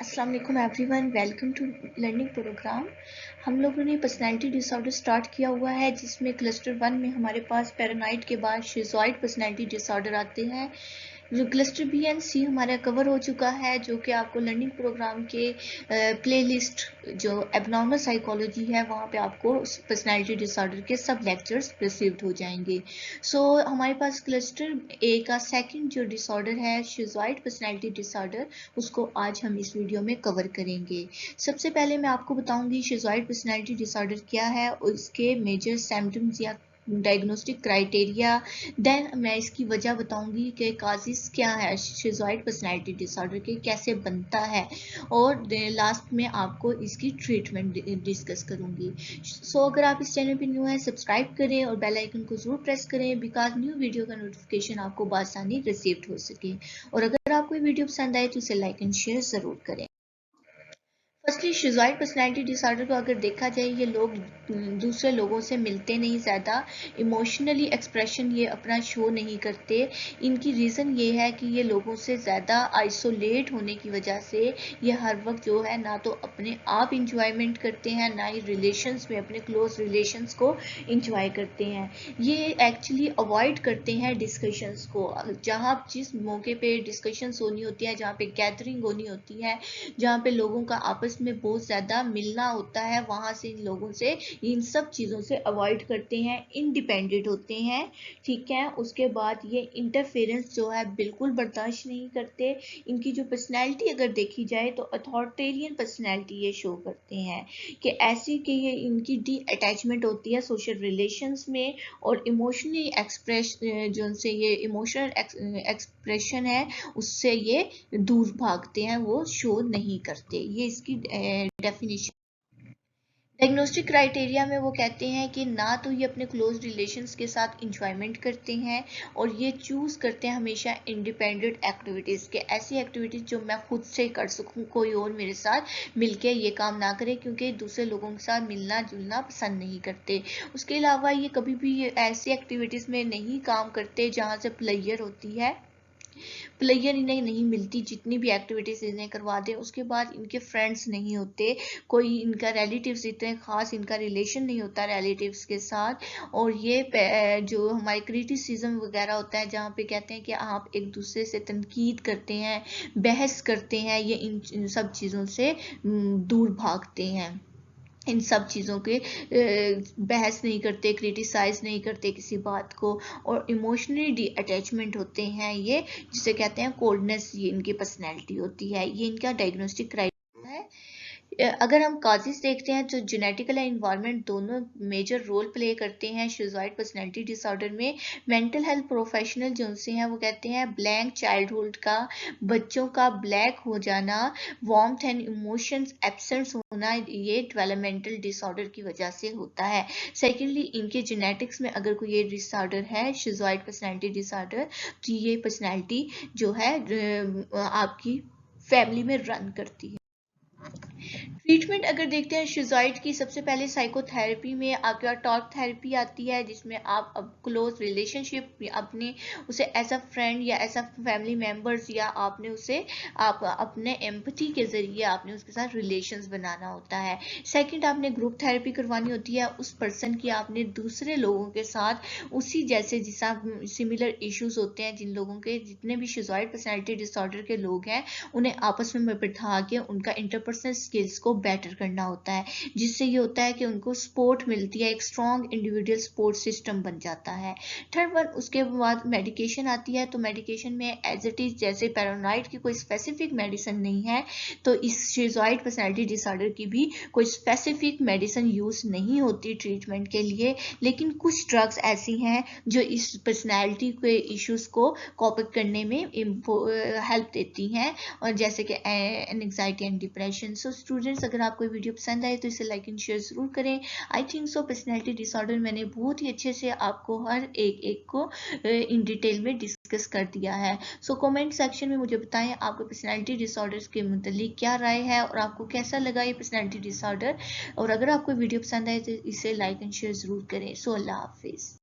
अस्सलाम वालेकुम everyone, welcome to learning programme. हम लोगों ने पर्सनैलिटी डिसऑर्डर स्टार्ट किया हुआ है, जिसमें क्लस्टर 1 में हमारे पास पैरानॉइड के बाद शिज़ॉइड पर्सनैलिटी डिसऑर्डर आते हैं। जो क्लस्टर बी एंड सी हमारा कवर हो चुका है, जो कि आपको लर्निंग प्रोग्राम के प्लेलिस्ट जो एबनॉर्मल साइकोलॉजी है वहाँ पे आपको पर्सनैलिटी डिसऑर्डर के सब लेक्चर्स रिसीव्ड हो जाएंगे। सो हमारे पास क्लस्टर ए का सेकंड जो डिसऑर्डर है शिज़ॉइड पर्सनैलिटी डिसऑर्डर, उसको आज हम इस वीडियो में कवर करेंगे। सबसे पहले मैं आपको बताऊंगी शिज़ॉइड पर्सनैलिटी डिसऑर्डर क्या है और इसके मेजर सिम्टम्स या डायग्नोस्टिक क्राइटेरिया। देन मैं इसकी वजह बताऊंगी कि काजिस क्या है शिज़ॉइड पर्सनैलिटी डिसऑर्डर के, कैसे बनता है, और लास्ट में आपको इसकी ट्रीटमेंट डिस्कस करूंगी। सो अगर आप इस चैनल पे न्यू है, सब्सक्राइब करें और बेल आइकन को जरूर प्रेस करें, बिकॉज न्यू वीडियो का नोटिफिकेशन आपको बआसानी रिसीव हो सके। और अगर आपको ये वीडियो पसंद आए तो इसे लाइक एंड शेयर जरूर करें। फर्स्टली शिज़ॉइड पर्सनैलिटी डिसऑर्डर को अगर देखा जाए, ये लोग दूसरे लोगों से मिलते नहीं ज़्यादा, इमोशनली एक्सप्रेशन ये अपना शो नहीं करते। इनकी रीज़न ये है कि ये लोगों से ज़्यादा आइसोलेट होने की वजह से ये हर वक्त जो है ना तो अपने आप इंजॉयमेंट करते हैं, ना ही रिलेशंस में अपने क्लोज रिलेशंस को इंजॉय करते हैं। ये एक्चुअली अवॉइड करते हैं डिस्कशंस को। जहाँ जिस मौके पे डिस्कशंस होनी होती है, जहाँ पे गैदरिंग होनी होती है, जहाँ पे लोगों का आपस में बहुत ज़्यादा मिलना होता है, वहाँ से इन लोगों से इन सब चीज़ों से अवॉइड करते हैं, इंडिपेंडेंट होते हैं। ठीक है, उसके बाद ये इंटरफेरेंस जो है बिल्कुल बर्दाश्त नहीं करते। इनकी जो पर्सनैलिटी अगर देखी जाए तो अथॉरिटेरियन पर्सनैलिटी ये शो करते हैं कि ऐसी कि ये इनकी डी अटैचमेंट होती है सोशल रिलेशंस में, और इमोशनली एक्सप्रेस जो उनसे ये इमोशनल एक्सप्रेशन है उससे ये दूर भागते हैं, वो शो नहीं करते। ये इसकी डेफिनेशन। डायग्नोस्टिक क्राइटेरिया में वो कहते हैं कि ना तो ये अपने क्लोज रिलेशंस के साथ इंजॉयमेंट करते हैं, और ये चूज़ करते हैं हमेशा इंडिपेंडेंट एक्टिविटीज़ के, ऐसी एक्टिविटीज़ जो मैं खुद से कर सकूं, कोई और मेरे साथ मिलके ये काम ना करे, क्योंकि दूसरे लोगों के साथ मिलना जुलना पसंद नहीं करते। उसके अलावा ये कभी भी ऐसी एक्टिविटीज़ में नहीं काम करते जहाँ से प्लेयर होती है, प्लेयर इन्हें नहीं मिलती। जितनी भी एक्टिविटीज़ इन्हें करवा दें उसके बाद इनके फ्रेंड्स नहीं होते, कोई इनका रिलेटिव्स इतने ख़ास इनका रिलेशन नहीं होता रिलेटिव्स के साथ। और ये जो हमारे क्रिटिसिज्म वगैरह होता है, जहाँ पे कहते हैं कि आप एक दूसरे से तनकीद करते हैं, बहस करते हैं, ये इन सब चीज़ों से दूर भागते हैं। इन सब चीज़ों के बहस नहीं करते, क्रिटिसाइज नहीं करते किसी बात को, और इमोशनली डी अटैचमेंट होते हैं ये, जिसे कहते हैं कोल्डनेस। ये इनकी पर्सनैलिटी होती है। ये इनका डायग्नोस्टिक क्राइटेरिया है। अगर हम काजिस देखते हैं तो जेनेटिकल एंड इन्वायरमेंट दोनों मेजर रोल प्ले करते हैं शिज़ॉइड पर्सनैलिटी डिसऑर्डर में। मेंटल हेल्थ प्रोफेशनल जो उनसे हैं वो कहते हैं ब्लैंक चाइल्डहुड का, बच्चों का ब्लैक हो जाना, वार्मथ एंड इमोशंस एब्सेंस होना, ये डेवलपमेंटल डिसऑर्डर की वजह से होता है। सेकेंडली, इनके जेनेटिक्स में अगर कोई ये डिसऑर्डर है शिज़ॉइड पर्सनैलिटी डिसऑर्डर, तो ये पर्सनैलिटी जो है आपकी फैमिली में रन करती है। ट्रीटमेंट अगर देखते हैं शिज़ॉइड की, सबसे पहले साइकोथेरेपी में आपके टॉक थेरेपी आती है, जिसमें आप अब क्लोज रिलेशनशिप अपने उसे एज अ फ्रेंड या एज अ फैमिली मेम्बर्स, या आपने उसे आप अपने एम्पैथी के ज़रिए आपने उसके साथ रिलेशंस बनाना होता है। सेकंड, आपने ग्रुप थेरेपी करवानी होती है। उस पर्सन की आपने दूसरे लोगों के साथ उसी जैसे जिसा सिमिलर इश्यूज होते हैं, जिन लोगों के जितने भी शिज़ॉइड पर्सनैलिटी डिसऑर्डर के लोग हैं, उन्हें आपस में बिठा के उनका इंटरपर्सनल स्किल्स को बेटर करना होता है, जिससे ये होता है कि उनको सपोर्ट मिलती है, एक स्ट्रॉन्ग इंडिविजुअल सपोर्ट सिस्टम बन जाता है। थर्ड वन, उसके बाद मेडिकेशन आती है। तो मेडिकेशन में एज इट इज जैसे पैरानॉइड की कोई स्पेसिफिक मेडिसिन नहीं है, तो इस शिज़ॉइड पर्सनैलिटी डिसऑर्डर की भी कोई स्पेसिफिक मेडिसिन यूज नहीं होती ट्रीटमेंट के लिए। लेकिन कुछ ड्रग्स ऐसी हैं जो इस पर्सनैलिटी के इश्यूज को कॉप करने में हेल्प देती हैं, और जैसे कि anxiety and depression. So students, अगर आपको वीडियो पसंद आए तो इसे लाइक एंड शेयर जरूर करें। I think so personality disorder मैंने बहुत ही अच्छे से आपको हर एक को इन डिटेल में डिस्कस कर दिया है। सो कमेंट सेक्शन में मुझे बताएं आपको पर्सनैलिटी डिसऑर्डर्स के मुतालिक क्या राय है, और आपको कैसा लगा ये पर्सनैलिटी डिसऑर्डर। और अगर आपको वीडियो पसंद आए तो इसे लाइक एंड शेयर जरूर करें। सो अल्लाह हाफिज़।